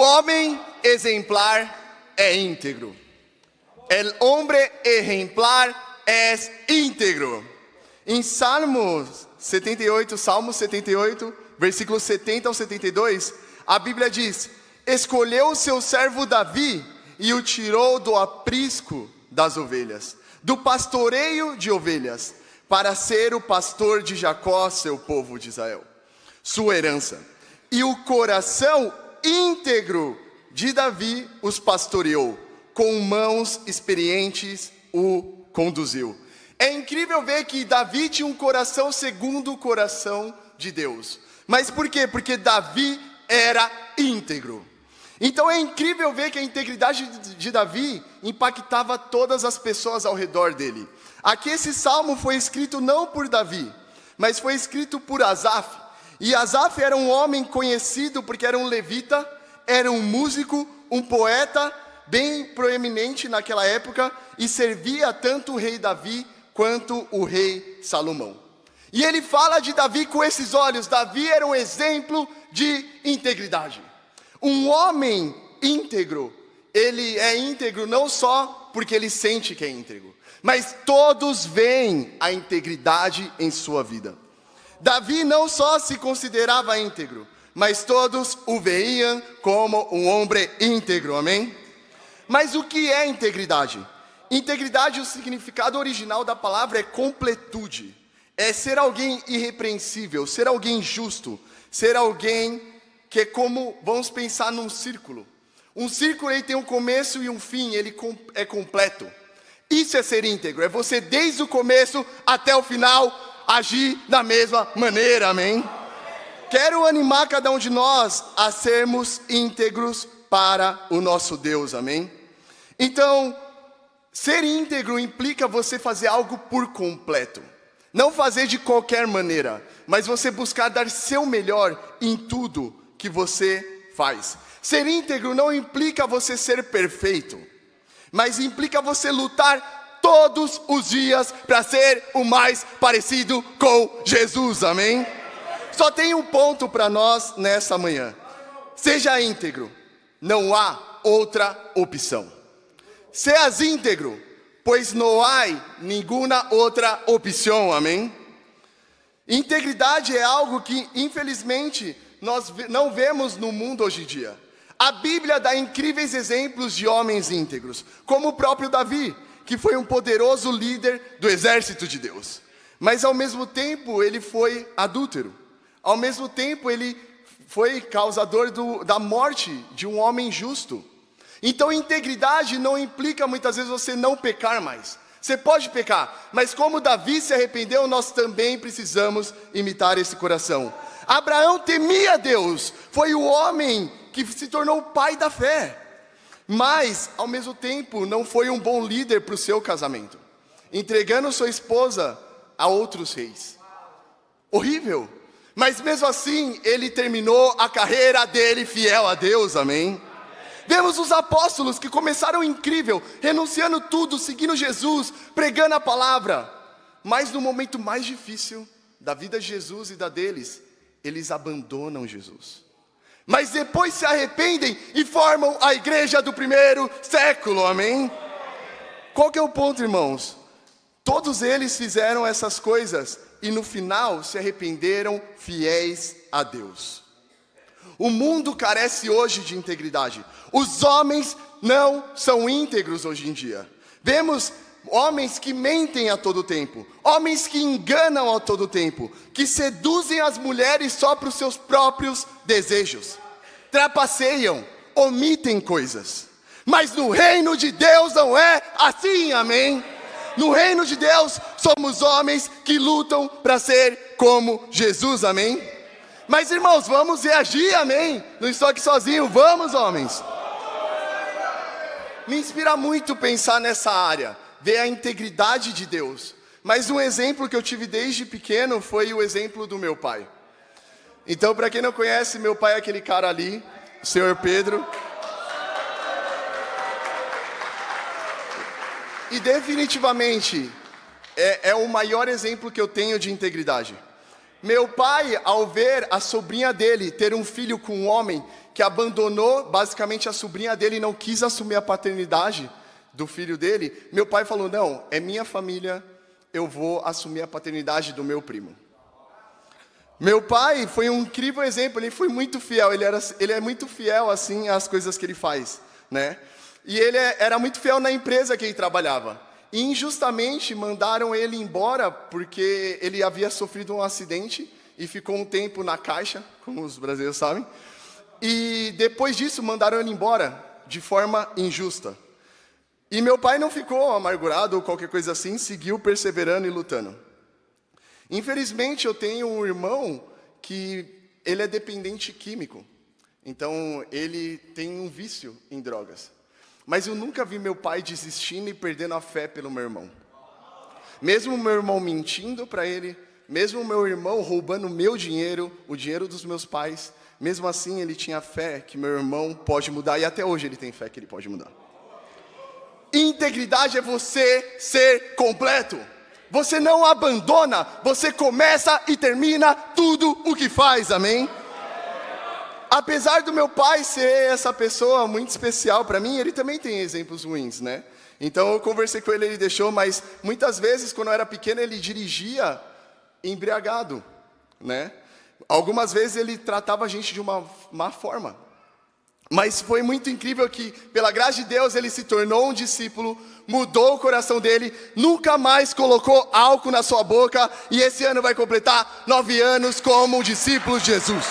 homem exemplar é íntegro. El hombre ejemplar es íntegro. Em Salmo 78, versículos 70 ao 72, a Bíblia diz: escolheu o seu servo Davi e o tirou do aprisco das ovelhas, do pastoreio de ovelhas, para ser o pastor de Jacó, seu povo de Israel, sua herança. E o coração íntegro de Davi os pastoreou, com mãos experientes o conduziu. É incrível ver que Davi tinha um coração segundo o coração de Deus. Mas por quê? Porque Davi era íntegro. Então é incrível ver que a integridade de Davi impactava todas as pessoas ao redor dele. Aqui esse salmo foi escrito não por Davi, mas foi escrito por Asaf. E Asaf era um homem conhecido porque era um levita, era um músico, um poeta bem proeminente naquela época, e servia tanto o rei Davi quanto o rei Salomão. E ele fala de Davi com esses olhos. Davi era um exemplo de integridade. Um homem íntegro, ele é íntegro não só porque ele sente que é íntegro, mas todos veem a integridade em sua vida. Davi não só se considerava íntegro, mas todos o veiam como um homem íntegro, amém? Mas o que é integridade? Integridade, o significado original da palavra é completude. É ser alguém irrepreensível, ser alguém justo, ser alguém que é como, vamos pensar num círculo. Um círculo ele tem um começo e um fim, ele é completo. Isso é ser íntegro, é você desde o começo até o final agir da mesma maneira, amém? Quero animar cada um de nós a sermos íntegros para o nosso Deus, amém? Então, ser íntegro implica você fazer algo por completo. Não fazer de qualquer maneira, mas você buscar dar seu melhor em tudo que você faz. Ser íntegro não implica você ser perfeito, mas implica você lutar todos os dias para ser o mais parecido com Jesus, amém? Só tem um ponto para nós nessa manhã: seja íntegro, não há outra opção. Seas íntegro, pois não há nenhuma outra opção, amém? Integridade é algo que, infelizmente, nós não vemos no mundo hoje em dia. A Bíblia dá incríveis exemplos de homens íntegros, como o próprio Davi, que foi um poderoso líder do exército de Deus. Mas ao mesmo tempo ele foi adúltero. Ao mesmo tempo ele foi causador da morte de um homem justo. Então integridade não implica muitas vezes você não pecar mais. Você pode pecar, mas como Davi se arrependeu, nós também precisamos imitar esse coração. Abraão temia Deus, foi o homem que se tornou o pai da fé. Mas, ao mesmo tempo, não foi um bom líder para o seu casamento, entregando sua esposa a outros reis. Horrível. Mas mesmo assim, ele terminou a carreira dele fiel a Deus, amém? Vemos os apóstolos que começaram incrível, renunciando tudo, seguindo Jesus, pregando a palavra. Mas no momento mais difícil da vida de Jesus e da deles, eles abandonam Jesus. Mas depois se arrependem e formam a igreja do primeiro século, amém? Qual que é o ponto, irmãos? Todos eles fizeram essas coisas e no final se arrependeram fiéis a Deus. O mundo carece hoje de integridade. Os homens não são íntegros hoje em dia. Vemos homens que mentem a todo tempo, homens que enganam a todo tempo, que seduzem as mulheres só para os seus próprios desejos, trapaceiam, omitem coisas. Mas no reino de Deus não é assim, amém? No reino de Deus somos homens que lutam para ser como Jesus, amém? Mas irmãos, vamos reagir, amém? Não estou aqui sozinho, vamos homens. Me inspira muito pensar nessa área, ver a integridade de Deus. Mas um exemplo que eu tive desde pequeno foi o exemplo do meu pai. Então, para quem não conhece, meu pai é aquele cara ali, o senhor Pedro. E definitivamente é o maior exemplo que eu tenho de integridade. meu pai, ao ver a sobrinha dele ter um filho com um homem que abandonou, basicamente a sobrinha dele não quis assumir a paternidade do filho dele, meu pai falou, não, é minha família, eu vou assumir a paternidade do meu primo. Meu pai foi um incrível exemplo, ele foi muito fiel, ele é muito fiel assim às coisas que ele faz, né? E ele era muito fiel na empresa que ele trabalhava. E injustamente mandaram ele embora porque ele havia sofrido um acidente e ficou um tempo na caixa, como os brasileiros sabem. E depois disso mandaram ele embora de forma injusta. E meu pai não ficou amargurado ou qualquer coisa assim, seguiu perseverando e lutando. Infelizmente eu tenho um irmão que ele é dependente químico. Então ele tem um vício em drogas. Mas eu nunca vi meu pai desistindo e perdendo a fé pelo meu irmão. Mesmo meu irmão mentindo para ele, mesmo meu irmão roubando meu dinheiro, o dinheiro dos meus pais, mesmo assim ele tinha fé que meu irmão pode mudar e até hoje ele tem fé que ele pode mudar. Integridade é você ser completo. Você não abandona, você começa e termina tudo o que faz, amém? Apesar do meu pai ser essa pessoa muito especial para mim, ele também tem exemplos ruins, né? Então eu conversei com ele, ele deixou, mas muitas vezes quando eu era pequeno ele dirigia embriagado, né? Algumas vezes ele tratava a gente de uma má forma. Mas foi muito incrível que, pela graça de Deus, ele se tornou um discípulo, mudou o coração dele, nunca mais colocou álcool na sua boca, e esse ano vai completar 9 anos como um discípulo de Jesus.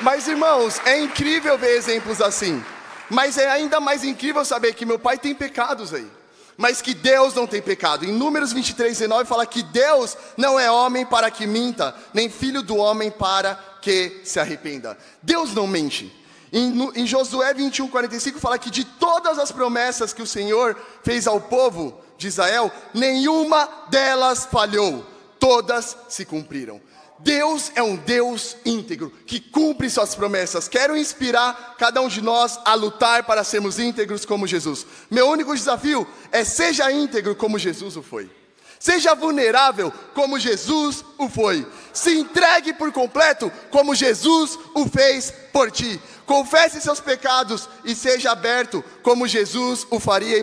Mas, irmãos, é incrível ver exemplos assim. Mas é ainda mais incrível saber que meu pai tem pecados aí. Mas que Deus não tem pecado. Em Números 23:19 fala que Deus não é homem para que minta, nem filho do homem para que se arrependa. Deus não mente. Em Josué 21:45 fala que de todas as promessas que o Senhor fez ao povo de Israel, nenhuma delas falhou. Todas se cumpriram. Deus é um Deus íntegro, que cumpre suas promessas. Quero inspirar cada um de nós a lutar para sermos íntegros como Jesus. Meu único desafio é seja íntegro como Jesus o foi. Seja vulnerável como Jesus o foi. Se entregue por completo como Jesus o fez por ti. Confesse seus pecados e seja aberto como Jesus o faria.